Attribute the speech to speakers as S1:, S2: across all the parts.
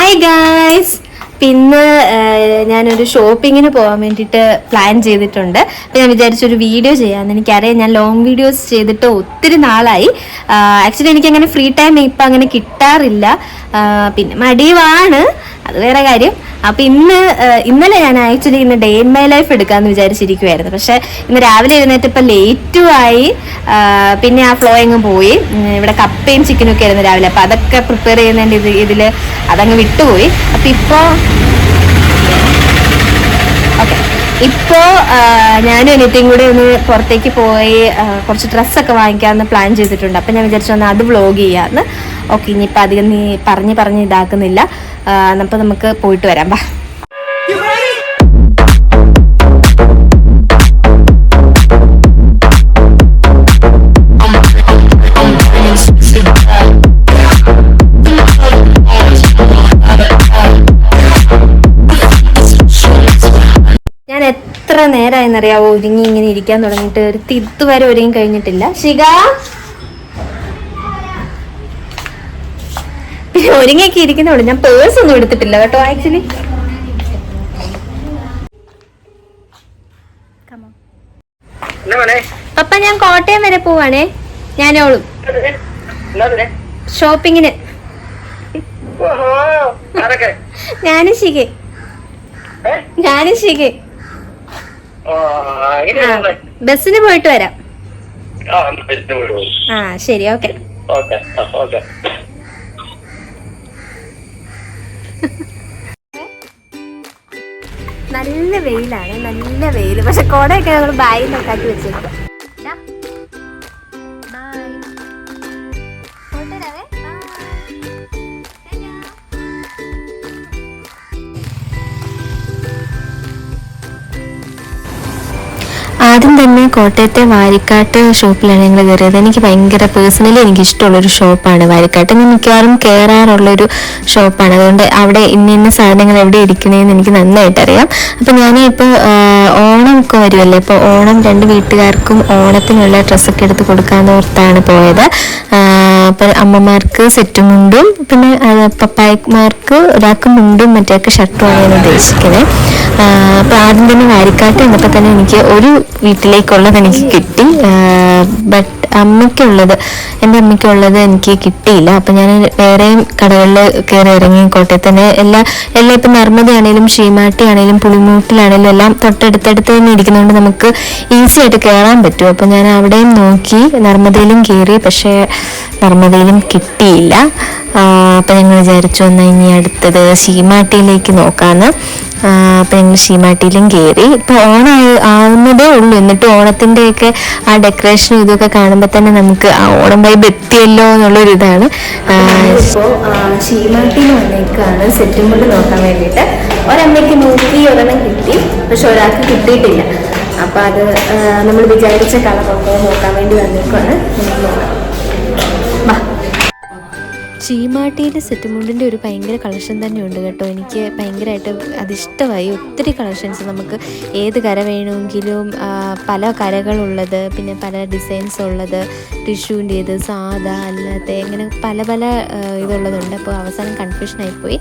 S1: Hi guys, പിന്നെ ഞാനൊരു ഷോപ്പിങ്ങിന് പോകാൻ വേണ്ടിയിട്ട് പ്ലാൻ ചെയ്തിട്ടുണ്ട്. അപ്പോൾ ഞാൻ വിചാരിച്ചൊരു വീഡിയോ ചെയ്യാമെന്ന്. എനിക്കറിയാം ഞാൻ ലോങ് വീഡിയോസ് ചെയ്തിട്ട് ഒത്തിരി നാളായി. ആക്ച്വലി എനിക്കങ്ങനെ ഫ്രീ ടൈം ഇപ്പം അങ്ങനെ കിട്ടാറില്ല. പിന്നെ മടിയുമാണ്, അത് വേറെ കാര്യം. അപ്പം ഇന്നലെ ഞാൻ ആക്ച്വലി ഇന്ന് ഡേ ഇൻ മൈ ലൈഫ് എടുക്കാമെന്ന് വിചാരിച്ചിരിക്കുമായിരുന്നു. പക്ഷേ ഇന്ന് രാവിലെ എഴുന്നേറ്റപ്പോൾ ലേറ്റും ആയി. പിന്നെ ആ ഫ്ലോ എങ്ങും പോയി. ഇവിടെ കപ്പയും ചിക്കനും ഒക്കെ ആയിരുന്നു രാവിലെ, അപ്പം അതൊക്കെ പ്രിപ്പയർ ചെയ്യുന്നതിൻ്റെ ഇതിൽ അതങ്ങ് വിട്ടുപോയി. അപ്പം ഇപ്പോൾ ഞാനും എനിക്കും കൂടെ ഒന്ന് പുറത്തേക്ക് പോയി കുറച്ച് ഡ്രസ്സൊക്കെ വാങ്ങിക്കാമെന്ന് പ്ലാൻ ചെയ്തിട്ടുണ്ട്. അപ്പം ഞാൻ വിചാരിച്ചു വന്നാൽ അത് വ്ലോഗ് ചെയ്യാമെന്ന്. ഓക്കെ, ഇനിയിപ്പോൾ അധികം നീ പറഞ്ഞ് ഇതാക്കുന്നില്ല. അപ്പം നമുക്ക് പോയിട്ട് വരാം. ബാ. ഞാൻ എത്ര നേരമായെന്നറിയാവോ ഒരുങ്ങി ഇങ്ങനെ ഇരിക്കാൻ തുടങ്ങിയിട്ട്. ഒരു ഇതുവരെ ഒരുങ്ങി കഴിഞ്ഞിട്ടില്ല. ശിഖ, പിന്നെ ഒരുങ്ങിയൊക്കെ ഇരിക്കുന്നുള്ളൂ. ഞാൻ പേഴ്സ് ഒന്നും എടുത്തിട്ടില്ല കേട്ടോ. ആക്ച്വലി പപ്പ, ഞാൻ കോട്ടയം വരെ പോവാണേ. ഞാനോളും ഷോപ്പിങ്ങിന്. ഞാനും ശിഖ ബസ്സിന് പോയിട്ട് വരാം. ആ ശരി, ഓക്കെ. നല്ല വെയിലാണ്, നല്ല വെയിൽ. പക്ഷെ കോടയൊക്കെ ഞങ്ങൾ ബാഗിൽ നോക്കാക്കി വെച്ചേക്കാം. ആദ്യം തന്നെ കോട്ടയത്തെ വാരിക്കാട്ട് ഷോപ്പിലാണ് ഞങ്ങൾ കയറിയത്. എനിക്ക് പേഴ്സണലി എനിക്കിഷ്ടമുള്ളൊരു ഷോപ്പാണ് വാരിക്കാട്ട്. ഞാൻ മിക്കവാറും കയറാറുള്ളൊരു ഷോപ്പാണ്. അതുകൊണ്ട് അവിടെ ഇന്ന സാധനങ്ങൾ എവിടെ ഇരിക്കണേന്ന് എനിക്ക് നന്നായിട്ട് അറിയാം. അപ്പം ഞാനിപ്പോൾ ഓണം ഒക്കെ വരുമല്ലേ, ഇപ്പോൾ ഓണം രണ്ട് വീട്ടുകാർക്കും ഓണത്തിനുള്ള ഡ്രസ്സൊക്കെ എടുത്ത് കൊടുക്കാമെന്ന് ഓർത്താണ് പോയത്. അപ്പോൾ അമ്മമാർക്ക് സെറ്റും മുണ്ടും, പിന്നെ പപ്പായമാർക്ക് ഒരാൾക്ക് മുണ്ടും മറ്റേക്ക് ഷർട്ടുമാണ് ഞാൻ ഉദ്ദേശിക്കുന്നത്. അപ്പോൾ ആദ്യം തന്നെ വാരിക്കാട്ട് വന്നപ്പോൾ തന്നെ എനിക്ക് ഒരു വീട്ടിലേക്കുള്ളത് എനിക്ക് കിട്ടി. ബട്ട് എൻ്റെ അമ്മയ്ക്കുള്ളത് എനിക്ക് കിട്ടിയില്ല. അപ്പം ഞാൻ വേറെയും കടകളിൽ കയറി ഇറങ്ങി. കോട്ടയത്ത് തന്നെ എല്ലാം ഇപ്പം നർമ്മദയാണേലും ശ്രീമാട്ടി ആണേലും പുളിമൂട്ടിലാണേലും എല്ലാം തൊട്ടടുത്തടുത്ത് തന്നെ ഇരിക്കുന്നതുകൊണ്ട് നമുക്ക് ഈസി ആയിട്ട് കയറാൻ പറ്റും. അപ്പം ഞാൻ അവിടെയും നോക്കി, നർമ്മദയിലും കയറി. പക്ഷേ നർമ്മദയിലും കിട്ടിയില്ല. അപ്പം ഞങ്ങൾ വിചാരിച്ചു എന്നാൽ ഇനി അടുത്തത് ശീമാട്ടിയിലേക്ക് നോക്കാമെന്ന്. അപ്പം ഞങ്ങൾ ശീമാട്ടിയിലും കയറി. ഇപ്പോൾ ഓണം ആവുന്നതേ ഉള്ളൂ, എന്നിട്ട് ഓണത്തിൻ്റെയൊക്കെ ആ ഡെക്കറേഷനും ഇതൊക്കെ കാണുമ്പോൾ തന്നെ നമുക്ക് ആ ഓണം വൈബ് എത്തിയല്ലോ എന്നുള്ളൊരിതാണ്. ഇപ്പോൾ ശീമാട്ടിയിൽ വന്നേക്കാണ് സെറ്റും കൊണ്ട് നോക്കാൻ വേണ്ടിയിട്ട്. ഒരമ്മയ്ക്ക് നോക്കി ഒരെണ്ണം കിട്ടി, പക്ഷെ ഒരാൾക്ക് കിട്ടിയിട്ടില്ല. അപ്പം അത് നമ്മൾ വിചാരിച്ച കളറുണ്ടോ നോക്കാൻ വേണ്ടി വന്നേക്കാണ്. നമുക്ക് നോക്കാം. ചീമാട്ടിയിലെ സെറ്റ് മുണ്ടിൻ്റെ ഒരു ഭയങ്കര കളക്ഷൻ തന്നെയുണ്ട് കേട്ടോ. എനിക്ക് ഭയങ്കരമായിട്ട് അതിഷ്ടമായി. ഒത്തിരി കളക്ഷൻസ്, നമുക്ക് ഏത് കര വേണമെങ്കിലും പല കരകളുള്ളത്, പിന്നെ പല ഡിസൈൻസ് ഉള്ളത്, ടിഷ്യൂൻ്റേത്, സാധാ അല്ലാത്ത, ഇങ്ങനെ പല ഇതുള്ളതുണ്ട്. അപ്പോൾ അവസാനം കൺഫ്യൂഷനായിപ്പോയി.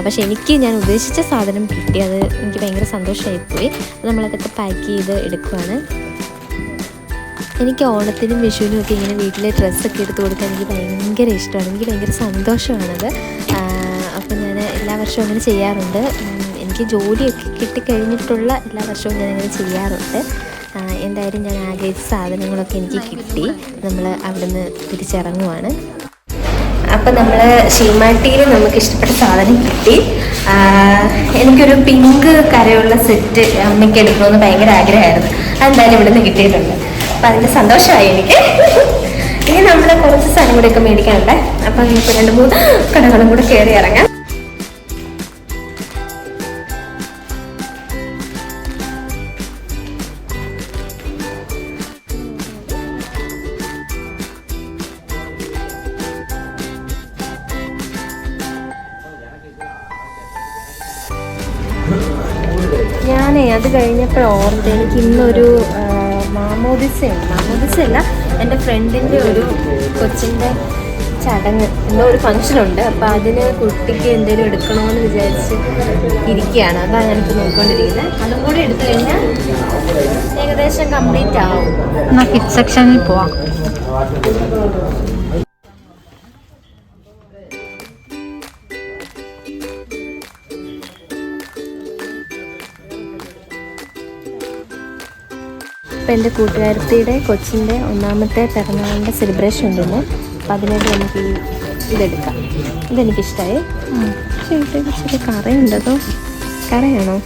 S1: പക്ഷെ ഞാൻ ഉദ്ദേശിച്ച സാധനം കിട്ടി. അത് എനിക്ക് ഭയങ്കര സന്തോഷമായിപ്പോയി. നമ്മളതൊക്കെ പാക്ക് ചെയ്ത് എടുക്കുവാണ്. എനിക്ക് ഓണത്തിനും വിഷുവിനും ഒക്കെ ഇങ്ങനെ വീട്ടിലെ ഡ്രസ്സൊക്കെ എടുത്ത് കൊടുക്കാൻ എനിക്ക് ഭയങ്കര ഇഷ്ടമാണ്. എനിക്ക് ഭയങ്കര സന്തോഷമാണത്. അപ്പം ഞാൻ എല്ലാ വർഷവും അങ്ങനെ ചെയ്യാറുണ്ട്. എനിക്ക് ജോലിയൊക്കെ കിട്ടിക്കഴിഞ്ഞിട്ടുള്ള എല്ലാ വർഷവും ഞാനങ്ങനെ ചെയ്യാറുണ്ട്. എന്തായാലും ഞാൻ ആഗ്രഹിച്ച സാധനങ്ങളൊക്കെ എനിക്ക് കിട്ടി. നമ്മൾ അവിടെ നിന്ന് തിരിച്ചിറങ്ങുവാണ്. അപ്പം നമ്മൾ ശീമാട്ടിയിൽ നമുക്ക് ഇഷ്ടപ്പെട്ട സാധനം കിട്ടി. എനിക്കൊരു പിങ്ക് കരയുള്ള സെറ്റ് അമ്മയ്ക്ക് എടുക്കണമെന്ന് ഭയങ്കര ആഗ്രഹമായിരുന്നു. അതെന്തായാലും ഇവിടെ നിന്ന് കിട്ടിയിട്ടുണ്ട്. അപ്പം അതിൻ്റെ സന്തോഷമായി എനിക്ക്. ഇനി നമ്മൾ കുറച്ച് സാധനം കൂടെയൊക്കെ മേടിക്കാനുണ്ട്. അപ്പം നമുക്ക് 2-3 കടകളും കൂടെ കയറി ഇറങ്ങാം. അത് കഴിഞ്ഞപ്പോൾ ഓർമ്മ എനിക്ക് ഇന്നൊരു മാമോദിസയല്ല, എൻ്റെ ഫ്രണ്ടിൻ്റെ ഒരു കൊച്ചിൻ്റെ ചടങ്ങ് എന്തോ ഒരു ഫംഗ്ഷൻ ഉണ്ട്. അപ്പോൾ അതിന് കുട്ടിക്ക് എന്തെങ്കിലും എടുക്കണമെന്ന് വിചാരിച്ച് ഇരിക്കുകയാണ്. അതാണ് ഞാനിപ്പോൾ നോക്കിക്കൊണ്ടിരിക്കുന്നത്. അതും കൂടി എടുത്തു കഴിഞ്ഞാൽ ഏകദേശം കംപ്ലീറ്റ് ആവും.
S2: എന്നാൽ കിഡ്സ് സെക്ഷനിൽ പോവാം.
S1: അപ്പോൾ എൻ്റെ കൂട്ടുകാരത്തിയുടെ കൊച്ചിൻ്റെ ഒന്നാമത്തെ പിറന്നാളിൻ്റെ സെലിബ്രേഷൻ ഉണ്ടെന്ന്. അപ്പം അതിനായിട്ട് നമുക്ക് ഇതെടുക്കാം. ഇതെനിക്കിഷ്ടമായി. പക്ഷേ ഇത് ഇച്ചിരി കറയുണ്ടോ? കറയാണോ?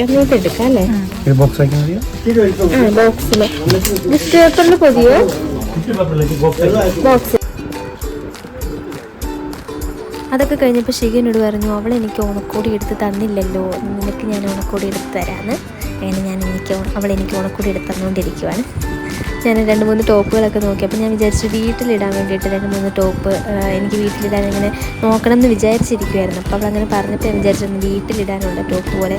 S1: അങ്ങോട്ട് എടുക്കാം അല്ലേ? ബോക്സില് ഗിഫ്റ്റ് പേപ്പറിൽ പൊതിയോ ബോക്സ്. അതൊക്കെ കഴിഞ്ഞപ്പോൾ ശിഖനോട് പറഞ്ഞു, അവൾ എനിക്ക് ഓണക്കോടി എടുത്ത് തന്നില്ലല്ലോ, നിനക്ക് ഞാൻ ഓണക്കോടി എടുത്ത് തരാമെന്ന്. അങ്ങനെ അവൾ എനിക്ക് ഓണക്കോടി എടുത്ത് തന്നുകൊണ്ടിരിക്കുവാണ്. ഞാൻ 2-3 ടോപ്പുകളൊക്കെ നോക്കി. അപ്പോൾ ഞാൻ വിചാരിച്ചു വീട്ടിലിടാൻ വേണ്ടിയിട്ട് 2-3 ടോപ്പ് എനിക്ക് വീട്ടിലിടാൻ ഇങ്ങനെ നോക്കണം എന്ന് വിചാരിച്ചിരിക്കുമായിരുന്നു. അപ്പോൾ അവളങ്ങനെ പറഞ്ഞപ്പോൾ ഞാൻ വിചാരിച്ചു വീട്ടിലിടാനുള്ള ടോപ്പ് പോലെ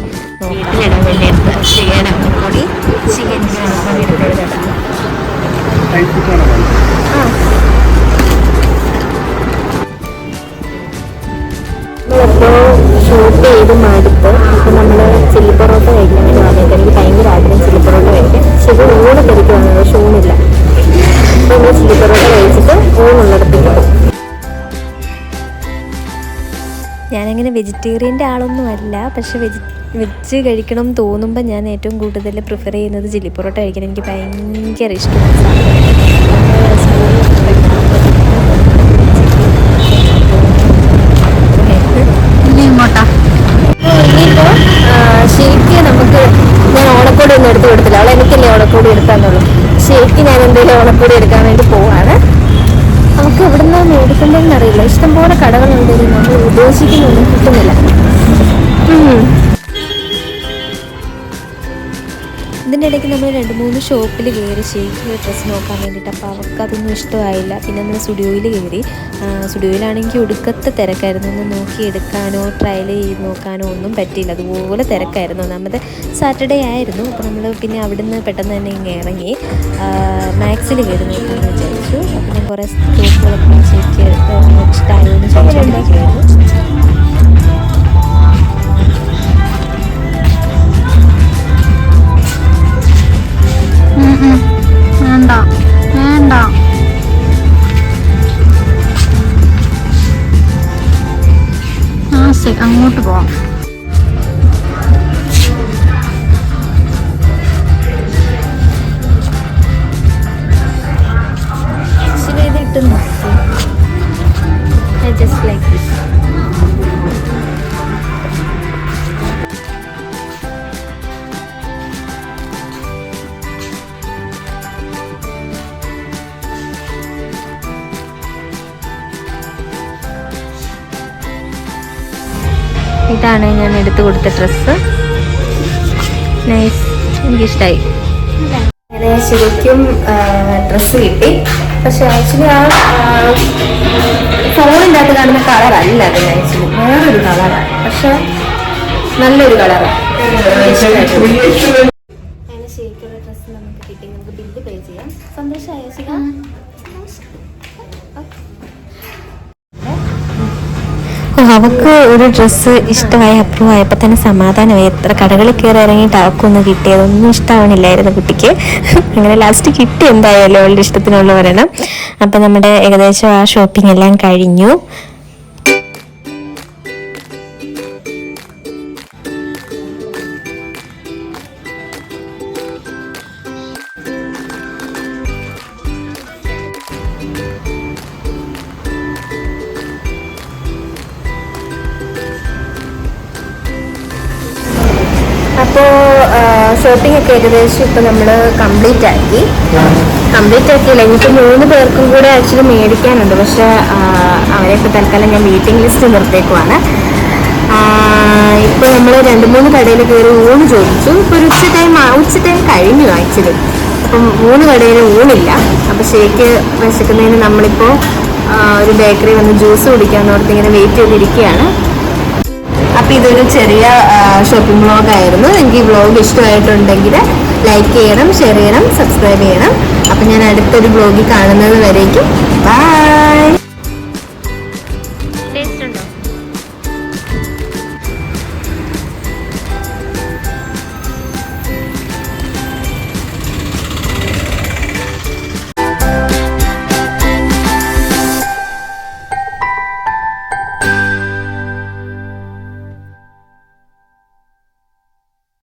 S1: വീട്ടിലിടാൻ വേണ്ടിയിട്ട് ശിഖയുടെ ഓണക്കോടി ഷൂട്ട് ചെയ്ത് മടുത്ത്. അപ്പോൾ നമ്മൾ ചില്ലി പൊറോട്ട കഴിക്കാൻ വേണ്ടി വന്നിട്ട് എനിക്ക് ഭയങ്കര ആഗ്രഹം ചില്ലി പൊറോട്ട കഴിക്കാൻ. ശരി ഊണ് തിരക്ക് വന്നത്, പക്ഷെ ഊണില്ല. അപ്പോൾ നമ്മൾ ചില്ലി പൊറോട്ട കഴിച്ചിട്ട് ഊണുള്ളിടത്തേക്ക് പോകും. ഞാനങ്ങനെ വെജിറ്റേറിയൻ്റെ ആളൊന്നും അല്ല, പക്ഷെ വെജ് കഴിക്കണം എന്ന് തോന്നുമ്പോൾ ഞാൻ ഏറ്റവും കൂടുതൽ പ്രിഫർ ചെയ്യുന്നത് ചില്ലി പൊറോട്ട കഴിക്കാൻ. എനിക്ക് ഭയങ്കര ഇഷ്ടമാണ്. ഇനിയിപ്പോൾ ശരിക്കും നമുക്ക് ഞാൻ ഓണക്കോടി ഒന്നും എടുത്ത് കൊടുത്തില്ല. അവൾ എനിക്കല്ലേ ഓണക്കോടി എടുക്കാന്നുള്ളൂ. ശരിക്കും ഞാൻ എന്തെങ്കിലും ഓണക്കോടി എടുക്കാൻ വേണ്ടി പോവാണ്. നമുക്ക് എവിടുന്ന് മേടിക്കണ്ടെന്ന് അറിയില്ല. ഇഷ്ടംപോലെ കടകളുണ്ടെങ്കിലും നമ്മൾ ഉദ്ദേശിക്കുന്നൊന്നും കിട്ടുന്നില്ല. ഇതിൻ്റെ ഇടയ്ക്ക് നമ്മൾ 2-3 ഷോപ്പിൽ കയറി ഷേക്ക് ഡ്രസ്സ് നോക്കാൻ വേണ്ടിയിട്ട്. അപ്പോൾ അവർക്ക് അതൊന്നും ഇഷ്ടമായില്ല. പിന്നെ നമ്മൾ സ്റ്റുഡിയോയിൽ കയറി. സ്റ്റുഡിയോയിലാണെങ്കിൽ ഒടുക്കത്തെ തിരക്കായിരുന്നു. ഒന്ന് നോക്കി എടുക്കാനോ ട്രയൽ ചെയ്ത് നോക്കാനോ ഒന്നും പറ്റിയില്ല. അതുപോലെ തിരക്കായിരുന്നു. ഒന്നാമത് സാറ്റർഡേ ആയിരുന്നു. അപ്പോൾ നമ്മൾ പിന്നെ അവിടുന്ന് പെട്ടെന്ന് തന്നെ ഇങ്ങനെ ഇറങ്ങി മാക്സിൽ കയറി നോക്കാമെന്ന് വിചാരിച്ചു. അപ്പോൾ ഞാൻ കുറേ ടോപ്പുകളൊക്കെ ശരിക്ക് ഇഷ്ടമായോ എന്ന് ചോദിച്ചുകൊണ്ടിരിക്കുകയായിരുന്നു.
S2: വേണ്ട അങ്ങോട്ട് പോവാം.
S1: ആക്ച്വലി ഇത് ഇട്ട് നോക്കി ജസ്റ്റ് ലൈക്ക് ദിസ്. ഇതാണ് ഞാൻ എടുത്തു കൊടുത്ത ഡ്രസ്സ്. നൈസ്, എനിക്കിഷ്ടമായി. അങ്ങനെ ശരിക്കും ഡ്രസ്സ് കിട്ടി. പക്ഷെ ആക്ച്വലി ആ ഫോണിൻ്റെ അകത്ത് കാണുന്ന കളറല്ല അത്. ആക്ച്വലി വേറൊരു കളറാണ്, പക്ഷെ നല്ലൊരു കളറാണ്. അങ്ങനെ ശരിക്കുള്ള ഡ്രസ്സ് നമുക്ക് കിട്ടി. നമുക്ക് ബില്ല് പേ ചെയ്യാം. സന്തോഷമായോ ശിഖ? അവൾക്ക് ഒരു ഡ്രസ്സ് ഇഷ്ടമായി, അപ്രൂവ് ആയപ്പോൾ തന്നെ സമാധാനമായി. എത്ര കടകളിൽ കയറി ഇറങ്ങിയിട്ട് അവൾക്കൊന്നും കിട്ടിയതൊന്നും ഇഷ്ടമാവണില്ലായിരുന്നു കുട്ടിക്ക്. അങ്ങനെ ലാസ്റ്റ് കിട്ടി എന്തായാലും അവളുടെ ഇഷ്ടത്തിനുള്ള പറയണം. അപ്പം നമ്മുടെ ഏകദേശം ആ ഷോപ്പിംഗ് എല്ലാം കഴിഞ്ഞു. അപ്പോൾ ഷോപ്പിംഗ് ഒക്കെ ഏകദേശം ഇപ്പോൾ നമ്മൾ കംപ്ലീറ്റ് ആക്കിയില്ല. ഇനിയിപ്പോൾ 3 പേർക്കും കൂടെ ആക്ച്വലി മേടിക്കാനുണ്ട്. പക്ഷേ അവരെയൊക്കെ തൽക്കാലം ഞാൻ വെയിറ്റിംഗ് ലിസ്റ്റ് നിർത്തേക്കുവാണ്. ഇപ്പോൾ നമ്മൾ 2-3 കടയിൽ കയറി ഊണ് ചോദിച്ചു. ഇപ്പോൾ ഒരു ഉച്ച ടൈം കഴിഞ്ഞു ആക്ച്വലി. അപ്പം 3 കടയിൽ ഊണില്ല. അപ്പോൾ ശരിക്ക് വിശക്കുന്നതിന് നമ്മളിപ്പോൾ ഒരു ബേക്കറി വന്ന് ജ്യൂസ് കുടിക്കാമെന്ന് ഓർത്ത് ഇങ്ങനെ വെയിറ്റ് ചെയ്തിരിക്കുകയാണ്. അപ്പോൾ ഇതൊരു ചെറിയ ഷോപ്പിംഗ് വ്ളോഗായിരുന്നു. എനിക്ക് ഈ വ്ളോഗ് ഇഷ്ടമായിട്ടുണ്ടെങ്കിൽ ലൈക്ക് ചെയ്യണം, ഷെയർ ചെയ്യണം, സബ്സ്ക്രൈബ് ചെയ്യണം. അപ്പം ഞാൻ അടുത്തൊരു വ്ളോഗിൽ കാണുന്നത് വരേക്കും ബൈ. ടേസ്റ്റ് ഉണ്ടോ?